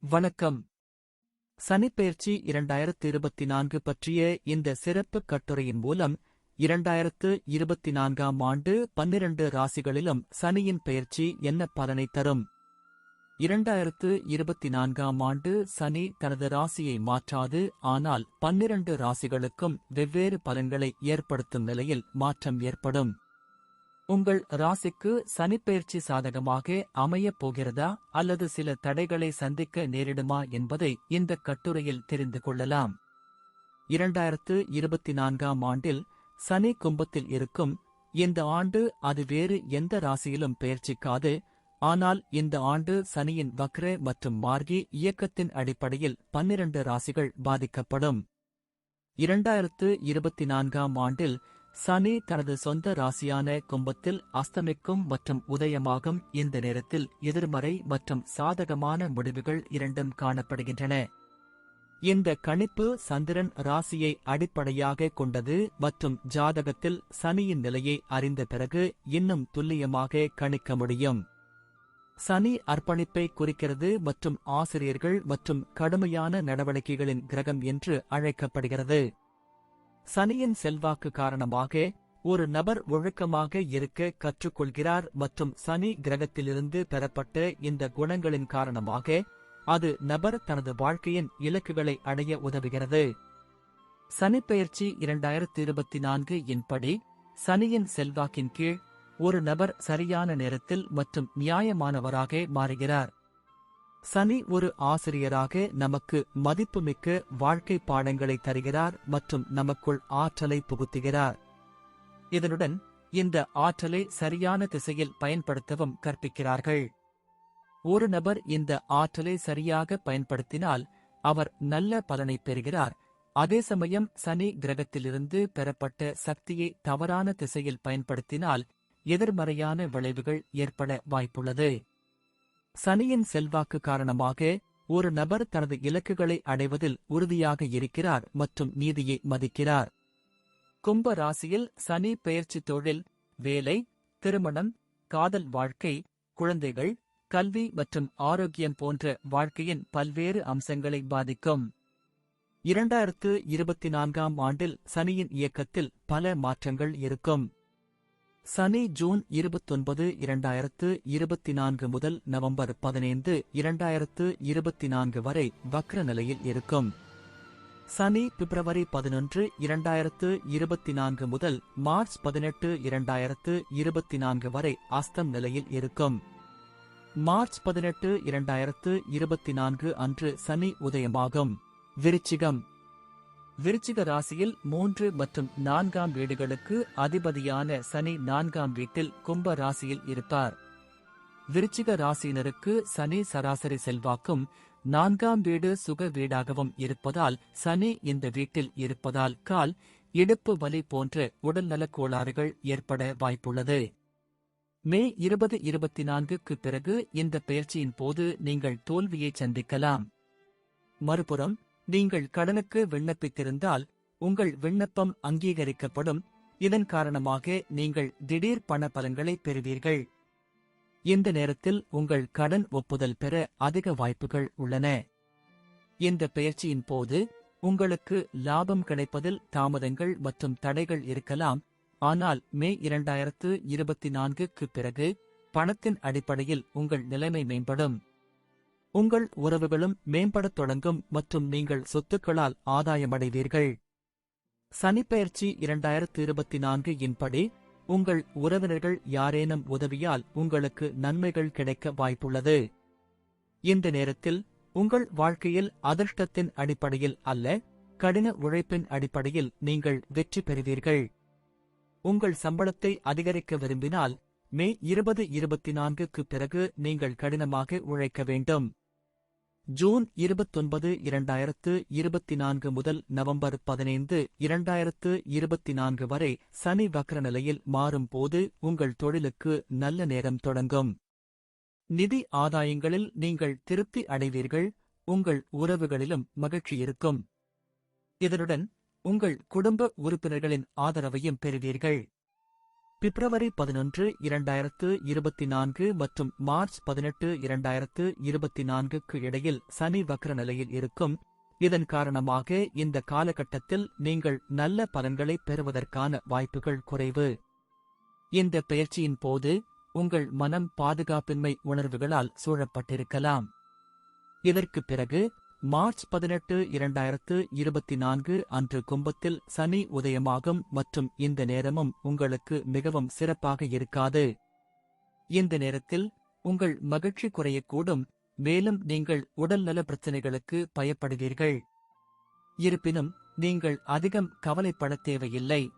வணக்கம். சனிப்பெயர்ச்சி 2024 பற்றிய இந்த சிறப்பு கட்டுரையின் மூலம் 2024ஆம் ஆண்டு 12 ராசிகளிலும் சனியின் பெயர்ச்சி என்ன பலனை தரும்? 2024ஆம் ஆண்டு சனி தனது ராசியை மாற்றாது, ஆனால் 12 ராசிகளுக்கும் வெவ்வேறு பலன்களை ஏற்படுத்தும் நிலையில் மாற்றம் ஏற்படும். உங்கள் ராசிக்கு சனிப்பெயர்ச்சி சாதகமாக அமையப் போகிறதா அல்லது சில தடைகளை சந்திக்க நேரிடுமா என்பதை இந்த கட்டுரையில் தெரிந்து கொள்ளலாம். 2024ஆம் ஆண்டில் சனி கும்பத்தில் இருக்கும். இந்த ஆண்டு அது வேறு எந்த ராசியிலும் பெயர்ச்சிக்காது. ஆனால் இந்த ஆண்டு சனியின் வக்ர மற்றும் மார்கி இயக்கத்தின் அடிப்படையில் 12 ராசிகள் பாதிக்கப்படும். 2024ஆம் ஆண்டில் சனி தனது சொந்த ராசியான கும்பத்தில் அஸ்தமிக்கும் மற்றும் உதயமாகும். இந்த நேரத்தில் எதிர்மறை மற்றும் சாதகமான முடிவுகள் இரண்டும் காணப்படுகின்றன. இந்த கணிப்பு சந்திரன் ராசியை அடிப்படையாக கொண்டது மற்றும் ஜாதகத்தில் சனியின் நிலையை அறிந்த பிறகு இன்னும் துல்லியமாக கணிக்க முடியும். சனி அர்ப்பணிப்பை குறிக்கிறது மற்றும் ஆசிரியர்கள் மற்றும் கடுமையான நடவடிக்கைகளின் கிரகம் என்று அழைக்கப்படுகிறது. சனியின் செல்வாக்கு காரணமாக ஒரு நபர் ஒழுக்கமாக இருக்க கற்றுக்கொள்கிறார் மற்றும் சனி கிரகத்திலிருந்து பெறப்பட்ட இந்த குணங்களின் காரணமாக அது நபர் தனது வாழ்க்கையின் இலக்குகளை அடைய உதவுகிறது. சனிப்பெயர்ச்சி 2024 இன்படி சனியின் செல்வாக்கின் கீழ் ஒரு நபர் சரியான நேரத்தில் மற்றும் நியாயமானவராக மாறுகிறார். சனி ஒரு ஆசிரியராக நமக்கு மதிப்புமிக்க வாழ்க்கை பாடங்களை தருகிறார் மற்றும் நமக்குள் ஆற்றலை புகுத்துகிறார். இதனுடன் இந்த ஆற்றலை சரியான திசையில் பயன்படுத்தவும் கற்பிக்கிறார்கள். ஒரு நபர் இந்த ஆற்றலை சரியாக பயன்படுத்தினால் அவர் நல்ல பலனை பெறுகிறார். அதே சமயம் சனி கிரகத்திலிருந்து பெறப்பட்ட சக்தியை தவறான திசையில் பயன்படுத்தினால் எதிர்மறையான விளைவுகள் ஏற்பட வாய்ப்புள்ளது. சனியின் செல்வாக்கு காரணமாக ஒரு நபர் தனது இலக்குகளை அடைவதில் உறுதியாக இருக்கிறார் மற்றும் நீதியை மதிக்கிறார். கும்ப ராசியில் சனி பெயர்ச்சி தொழில், வேலை, திருமணம், காதல் வாழ்க்கை, குழந்தைகள், கல்வி மற்றும் ஆரோக்கியம் போன்ற வாழ்க்கையின் பல்வேறு அம்சங்களை பாதிக்கும். 2024ஆம் ஆண்டில் சனியின் இயக்கத்தில் பல மாற்றங்கள் இருக்கும். சனி ஜூன் 29, 2024 முதல் நவம்பர் 15, 2024 வரை வக்ர நிலையில் இருக்கும். சனி பிப்ரவரி 11, 2024 முதல் மார்ச் 18, 2024 வரை அஸ்தம் நிலையில் இருக்கும். மார்ச் 18, 2024 அன்று சனி உதயமாகும். விருச்சிகம். விருச்சிக ராசியில் 3 மற்றும் 4ஆம் வீடுகளுக்கு அதிபதியான சனி 4ஆம் வீட்டில் கும்ப ராசியில் இருப்பார். விருச்சிக ராசியினருக்கு சனி சராசரி செல்வாக்கும் 4ஆம் வீடு சுக வீடாகவும் இருப்பதால் சனி இந்த வீட்டில் இருப்பதால் கால், இடுப்பு வலி போன்ற உடல்நலக் கோளாறுகள் ஏற்பட வாய்ப்புள்ளது. மே 2024க்கு பிறகு இந்த பெயர்ச்சியின் போது நீங்கள் தோல்வியை சந்திக்கலாம். மறுபுறம் நீங்கள் கடனுக்கு விண்ணப்பித்திருந்தால் உங்கள் விண்ணப்பம் அங்கீகரிக்கப்படும். இதன் காரணமாக நீங்கள் திடீர் பண பலன்களை பெறுவீர்கள். இந்த நேரத்தில் உங்கள் கடன் ஒப்புதல் பெற அதிக வாய்ப்புகள் உள்ளன. இந்த பெயர்ச்சியின் போது உங்களுக்கு லாபம் கிடைப்பதில் தாமதங்கள் மற்றும் தடைகள் இருக்கலாம். ஆனால் மே 2024க்கு பிறகு பணத்தின் அடிப்படையில் உங்கள் நிலைமை மேம்படும். உங்கள் உறவுகளும் மேம்படத் தொடங்கும் மற்றும் நீங்கள் சொத்துக்களால் ஆதாயமடைவீர்கள். சனிப்பெயர்ச்சி 2024 இன்படி உங்கள் உறவினர்கள் யாரேனும் உதவியால் உங்களுக்கு நன்மைகள் கிடைக்க வாய்ப்புள்ளது. இந்த நேரத்தில் உங்கள் வாழ்க்கையில் அதிர்ஷ்டத்தின் அடிப்படையில் அல்ல, கடின உழைப்பின் அடிப்படையில் நீங்கள் வெற்றி பெறுவீர்கள். உங்கள் சம்பளத்தை அதிகரிக்க விரும்பினால் மே 2024க்கு பிறகு நீங்கள் கடினமாக உழைக்க வேண்டும். ஜூன் 29, 2024 முதல் நவம்பர் 15, 2024 வரை சனி வக்ர நிலையில் மாறும் போது உங்கள் தொழிலுக்கு நல்ல நேரம் தொடங்கும். நிதி ஆதாயங்களில் நீங்கள் திருப்தி அடைவீர்கள். உங்கள் உறவுகளிலும் மகிழ்ச்சி இருக்கும். இதனுடன் உங்கள் குடும்ப உறுப்பினர்களின் ஆதரவையும் பெறுவீர்கள். பிப்ரவரி 11 2024 மற்றும் மார்ச் 18 2024க்கு இடையில் சனி வக்ர நிலையில் இருக்கும். இதன் காரணமாக இந்த காலகட்டத்தில் நீங்கள் நல்ல பலன்களை பெறுவதற்கான வாய்ப்புகள் குறைவு. இந்த பெயர்ச்சியின் போது உங்கள் மனம் பாதுகாப்பின்மை உணர்வுகளால் சூழப்பட்டிருக்கலாம். இதற்குப் பிறகு மார்ச் 18 2024 அன்று கும்பத்தில் சனி உதயமாகும் மற்றும் இந்த நேரமும் உங்களுக்கு மிகவும் சிறப்பாக இருக்காது. இந்த நேரத்தில் உங்கள் மகிழ்ச்சி குறையக்கூடும், மேலும் நீங்கள் உடல்நல பிரச்சினைகளுக்கு பயப்படுவீர்கள். இருப்பினும் நீங்கள் அதிகம் கவலைப்படத் தேவையில்லை.